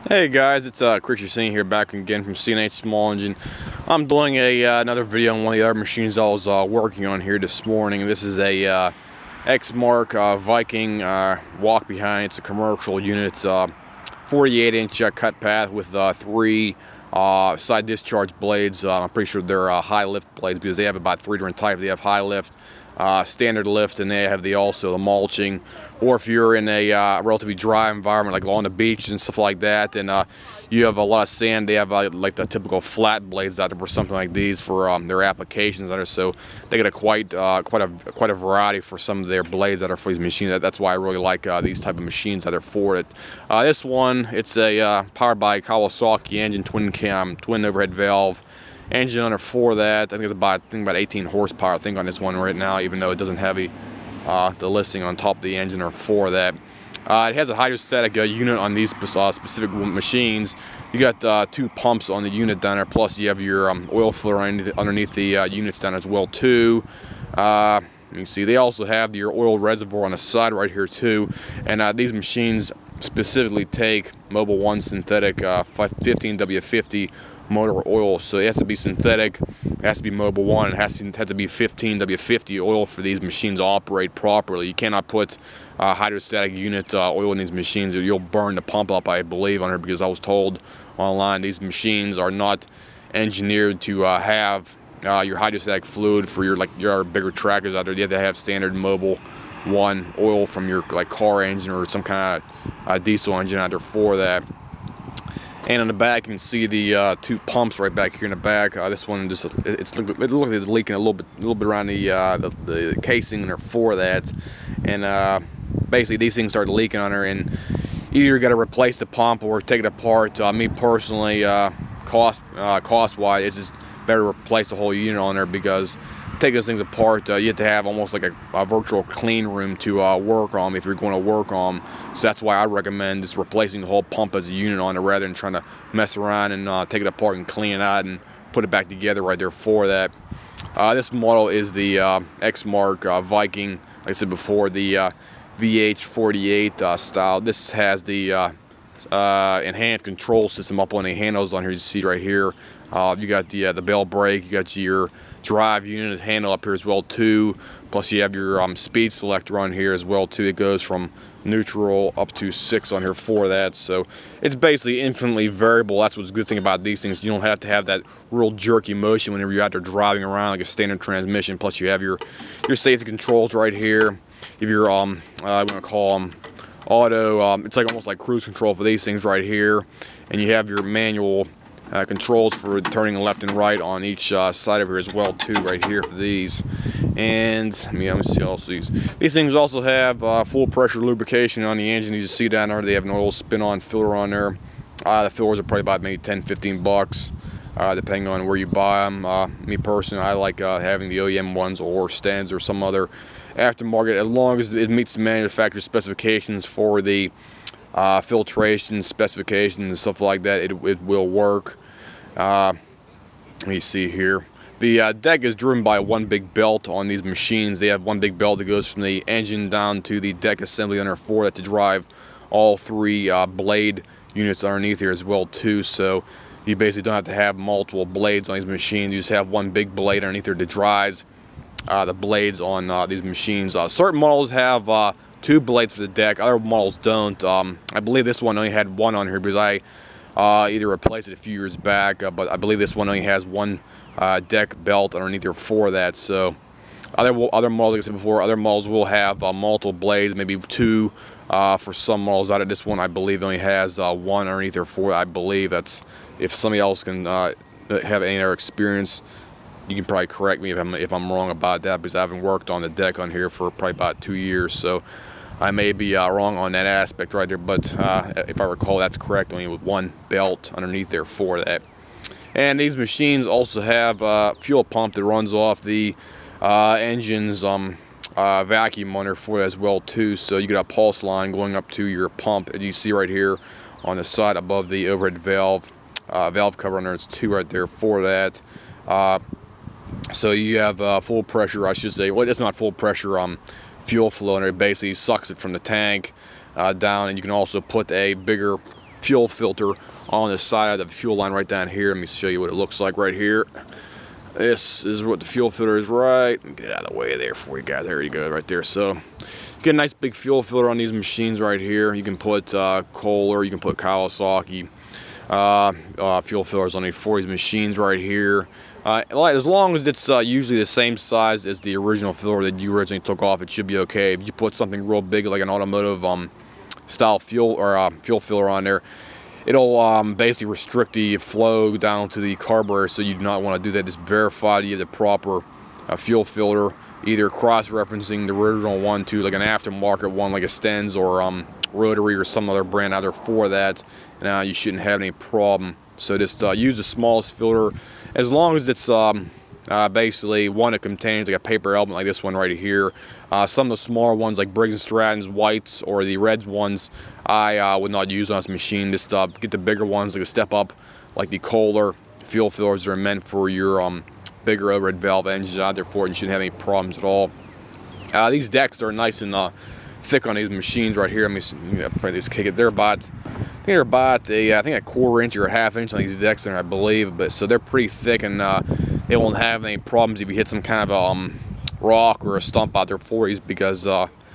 Hey guys, it's Chris you're seeing here back again from C&H Small Engine. I'm doing another video on one of the other machines I was working on here this morning. This is a Exmark Viking walk behind. It's a commercial unit. It's 48-inch cut path with three side discharge blades. I'm pretty sure they're high lift blades because they have about three different types. They have high lift, standard lift, and they have also the mulching. Or if you're in a relatively dry environment like along the beach and stuff like that, and you have a lot of sand, they have like the typical flat blades out there for something like these for their applications out. So they get quite a variety for some of their blades that are for these machines. That's why I really like these type of machines that are for it. This one, it's a powered by Kawasaki engine, twin overhead valve. Engine under for that. I think it's about 18 horsepower. I think on this one right now, even though it doesn't have the listing on top of the engine or for that. It has a hydrostatic unit on these specific machines. You got two pumps on the unit down there, plus you have your oil filter underneath the units down as well too. You can see they also have your oil reservoir on the side right here too. And these machines specifically take Mobil 1 synthetic 15W50 motor oil, so it has to be synthetic, it has to be Mobil 1, it has to be 15W50 oil for these machines to operate properly. You cannot put hydrostatic unit oil in these machines, or you'll burn the pump up, I believe, on her, because I was told online these machines are not engineered to have your hydrostatic fluid for your bigger trackers out there. You have to have standard Mobil 1 oil from your car engine or some kind of diesel engine out there for that. And on the back, you can see the two pumps right back here in the back. This one just it looks like it's leaking a little bit around the casing there for that. And basically, these things start leaking on her, and either you got to replace the pump or take it apart. Me personally, cost-wise, it's just better to replace the whole unit on there, because take those things apart, you have to have almost like a virtual clean room to work on if you're going to work on. So that's why I recommend just replacing the whole pump as a unit on it, rather than trying to mess around and take it apart and clean it out and put it back together right there for that. This model is the Exmark Viking, like I said before, the VH48 style. This has the enhanced control system up on the handles on here. You see right here, you got the bell brake, you got your drive unit handle up here as well too, plus you have your speed selector on here as well too. It goes from neutral up to 6 on here for that, so it's basically infinitely variable. That's what's a good thing about these things. You don't have to have that real jerky motion whenever you're out there driving around like a standard transmission. Plus you have your safety controls right here. If you're I'm gonna call them auto, it's like almost like cruise control for these things right here, and you have your manual controls for turning left and right on each side of here as well too, right here for these. And let me see also these things also have full pressure lubrication on the engine. You see down there they have an oil spin-on filter on there. The filters are probably about maybe 10-15 bucks, depending on where you buy them. Me personally, I like having the OEM ones or Stens or some other aftermarket, as long as it meets the manufacturer specifications for the filtration specifications and stuff like that. It will work. Let me see here. The deck is driven by one big belt on these machines. They have one big belt that goes from the engine down to the deck assembly under for that to drive all three blade units underneath here as well too. So you basically don't have to have multiple blades on these machines. You just have one big blade underneath there that drives the blades on these machines. Certain models have 2 blades for the deck. Other models don't. I believe this one only had 1 on here because I either replaced it a few years back, but I believe this one only has 1 deck belt underneath here for that. So other models, like I said before, other models will have multiple blades, maybe 2 for some models. Out of this one, I believe only has 1 underneath there for. I believe that's, if somebody else can have any other experience, you can probably correct me if I'm wrong about that, because I haven't worked on the deck on here for probably about 2 years. So I may be wrong on that aspect right there, but if I recall, that's correct. Only with 1 belt underneath there for that. And these machines also have a fuel pump that runs off the engine's vacuum monitor for it as well too. So you get a pulse line going up to your pump, as you see right here on the side above the overhead valve cover on there. It's 2 right there for that. So you have full pressure, I should say. Well, it's not full pressure fuel flow, and it basically sucks it from the tank down. And you can also put a bigger fuel filter on the side of the fuel line right down here. Let me show you what it looks like right here. This is what the fuel filter is right. Get it out of the way there before you got there. You go right there. So get a nice big fuel filter on these machines right here. You can put Kohler, you can put Kawasaki fuel filters on these machines right here. As long as it's usually the same size as the original filter that you originally took off, it should be okay. If you put something real big like an automotive style fuel or fuel filler on there, it'll basically restrict the flow down to the carburetor, so you do not want to do that. Just verify that you have the proper fuel filter, either cross-referencing the original one to like an aftermarket one like a Stenz or Rotary or some other brand out there for that, and you shouldn't have any problem. So just use the smallest filter, as long as it's basically one that contains like a paper element like this one right here. Some of the smaller ones like Briggs & Stratton's whites or the reds ones, I would not use on this machine. Just get the bigger ones like a step up, like the Kohler fuel fillers that are meant for your bigger overhead valve engines out there for it. You shouldn't have any problems at all. These decks are nice and thick on these machines right here. Let me just kick it. They're about, I think a quarter inch or a half inch on these decks there, I believe. But so they're pretty thick, and they won't have any problems if you hit some kind of rock or a stump out there for these, because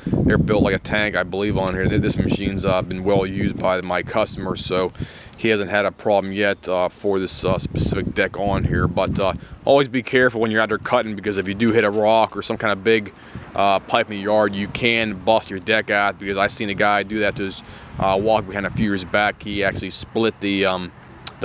they're built like a tank, I believe, on here. This machine's been well used by my customer, so he hasn't had a problem yet for this specific deck on here. But always be careful when you're out there cutting, because if you do hit a rock or some kind of big pipe in the yard, you can bust your deck out. Because I seen a guy do that to his walk behind a few years back. He actually split the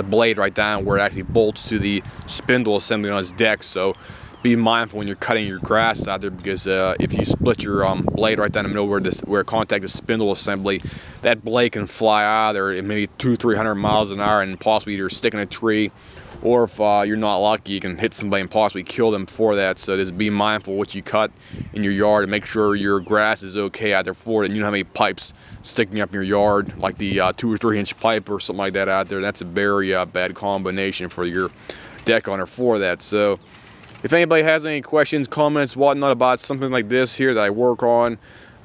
blade right down where it actually bolts to the spindle assembly on his deck. So be mindful when you're cutting your grass out there, because if you split your blade right down the middle where it contacts the spindle assembly, that blade can fly out of there at maybe 200-300 miles an hour and possibly either stick in a tree, or if you're not lucky, you can hit somebody and possibly kill them for that. So just be mindful what you cut in your yard, and make sure your grass is okay out there for it, and you don't have any pipes sticking up in your yard like the 2 or 3 inch pipe or something like that out there. That's a very bad combination for your deck on there for that. So if anybody has any questions, comments, whatnot about something like this here that I work on,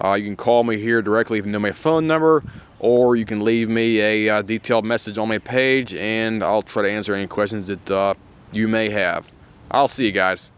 you can call me here directly if you know my phone number, or you can leave me a detailed message on my page, and I'll try to answer any questions that you may have. I'll see you guys.